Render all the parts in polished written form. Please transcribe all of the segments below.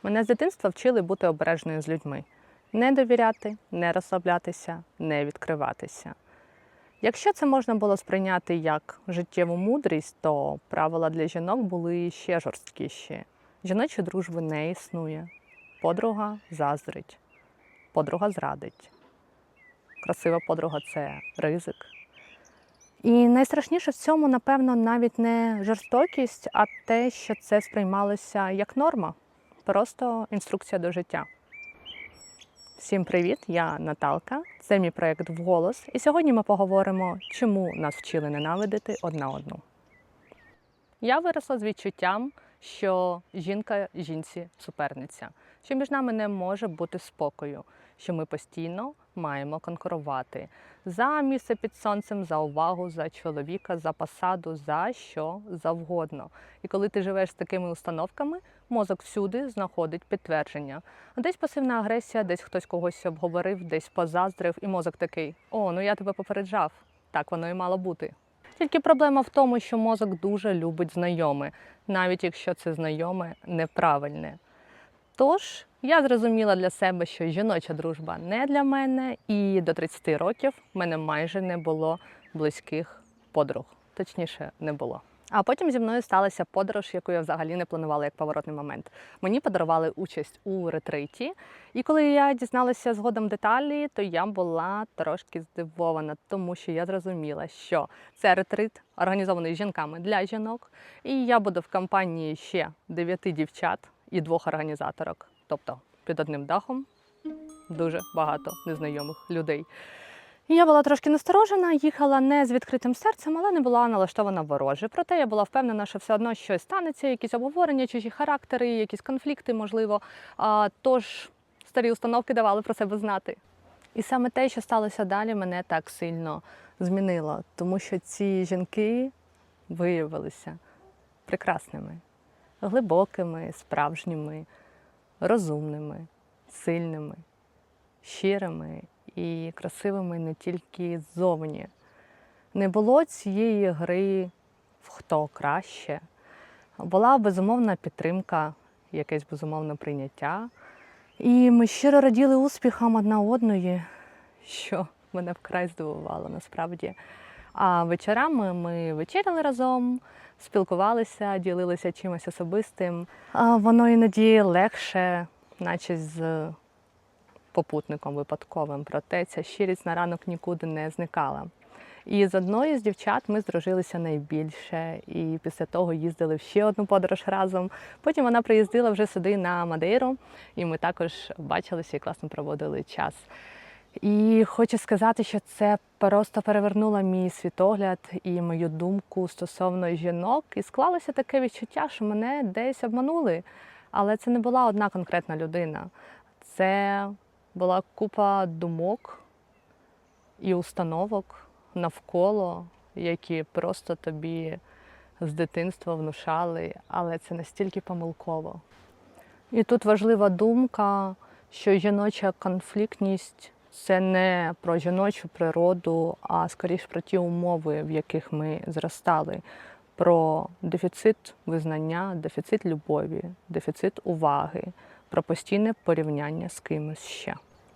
Мене з дитинства вчили бути обережною з людьми. Не довіряти, не розслаблятися, не відкриватися. Якщо це можна було сприйняти як життєву мудрість, то правила для жінок були ще жорсткіші. Жіночої дружби не існує. Подруга заздрить, подруга зрадить. Красива подруга – це ризик. І найстрашніше в цьому, напевно, навіть не жорстокість, а те, що це сприймалося як норма. Просто інструкція до життя. Всім привіт, я Наталка, це мій проєкт «Вголос», і сьогодні ми поговоримо, чому нас вчили ненавидити одна одну. Я виросла з відчуттям, що жінка жінці суперниця, що між нами не може бути спокою, що ми постійно маємо конкурувати за місце під сонцем, за увагу, за чоловіка, за посаду, за що завгодно. І коли ти живеш з такими установками, мозок всюди знаходить підтвердження. Десь пасивна агресія, десь хтось когось обговорив, десь позаздрив, і мозок такий: «О, ну я тебе попереджав, так воно і мало бути». Тільки проблема в тому, що мозок дуже любить знайоме, навіть якщо це знайоме неправильне. Тож, я зрозуміла для себе, що жіноча дружба не для мене, і до 30 років в мене майже не було близьких подруг. Точніше, не було. А потім зі мною сталася подорож, яку я взагалі не планувала як поворотний момент. Мені подарували участь у ретриті, і коли я дізналася згодом деталі, то я була трошки здивована, тому що я зрозуміла, що це ретрит, організований жінками для жінок, і я буду в компанії ще 9 дівчат і 2 організаторок. Тобто під одним дахом дуже багато незнайомих людей. І я була трошки насторожена, їхала не з відкритим серцем, але не була налаштована вороже. Проте я була впевнена, що все одно щось станеться, якісь обговорення, чужі характери, якісь конфлікти, можливо. Тож старі установки давали про себе знати. І саме те, що сталося далі, мене так сильно змінило, тому що ці жінки виявилися прекрасними, глибокими, справжніми, розумними, сильними, щирими і красивими не тільки ззовні. Не було цієї гри в хто краще. Була безумовна підтримка, якесь безумовне прийняття. І ми щиро раділи успіхам одна одної, що мене вкрай здивувало насправді. А вечорами ми вечеряли разом, спілкувалися, ділилися чимось особистим. Воно іноді легше, наче з попутником випадковим, проте ця щирість на ранок нікуди не зникала. І з одною з дівчат ми здружилися найбільше, і після того їздили в ще одну подорож разом. Потім вона приїздила вже сюди на Мадейру, і ми також бачилися і класно проводили час. І хочу сказати, що це просто перевернуло мій світогляд і мою думку стосовно жінок. І склалося таке відчуття, що мене десь обманули. Але це не була одна конкретна людина. Це була купа думок і установок навколо, які просто тобі з дитинства внушали, але це настільки помилково. І тут важлива думка, що жіноча конфліктність – це не про жіночу природу, а скоріш про ті умови, в яких ми зростали. Про дефіцит визнання, дефіцит любові, дефіцит уваги, про постійне порівняння з кимось ще.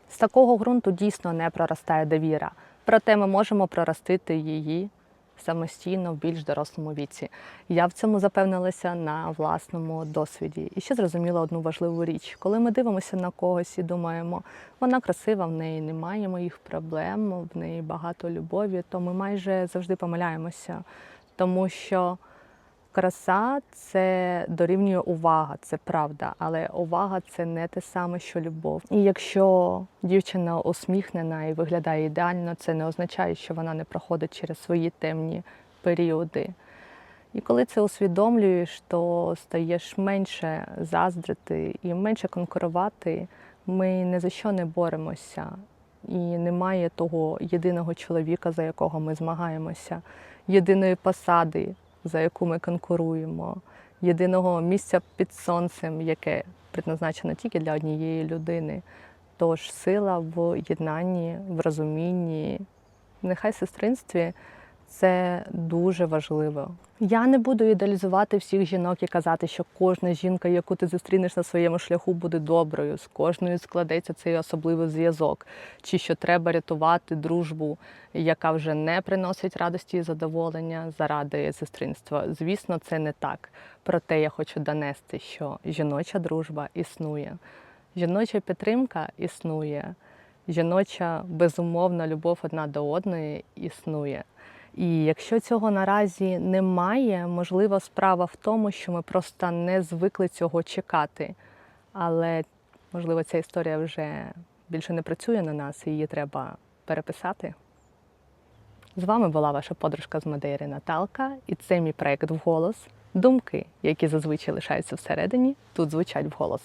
З такого ґрунту дійсно не проростає довіра, проте ми можемо проростити її самостійно в більш дорослому віці. Я в цьому запевнилася на власному досвіді. І ще зрозуміла одну важливу річ. Коли ми дивимося на когось і думаємо, вона красива, в неї немає моїх проблем, в неї багато любові, то ми майже завжди помиляємося. Тому що краса – це дорівнює увага, це правда, але увага – це не те саме, що любов. І якщо дівчина усміхнена і виглядає ідеально, це не означає, що вона не проходить через свої темні періоди. І коли це усвідомлюєш, то стаєш менше заздрити і менше конкурувати. Ми ні за що не боремося. І немає того єдиного чоловіка, за якого ми змагаємося, єдиної посади, за яку ми конкуруємо, єдиного місця під сонцем, яке предназначено тільки для однієї людини. Тож сила в єднанні, в розумінні, нехай сестринстві Це дуже важливо. Я не буду ідеалізувати всіх жінок і казати, що кожна жінка, яку ти зустрінеш на своєму шляху, буде доброю, з кожною складеться цей особливий зв'язок, чи що треба рятувати дружбу, яка вже не приносить радості і задоволення заради сестринства. Звісно, це не так. Проте я хочу донести, що жіноча дружба існує, жіноча підтримка існує, жіноча безумовна любов одна до одної існує. І якщо цього наразі немає, можливо, справа в тому, що ми просто не звикли цього чекати. Але, можливо, ця історія вже більше не працює на нас, і її треба переписати. З вами була ваша подружка з Мадейри Наталка, і це мій проєкт «Вголос». Думки, які зазвичай лишаються всередині, тут звучать вголос.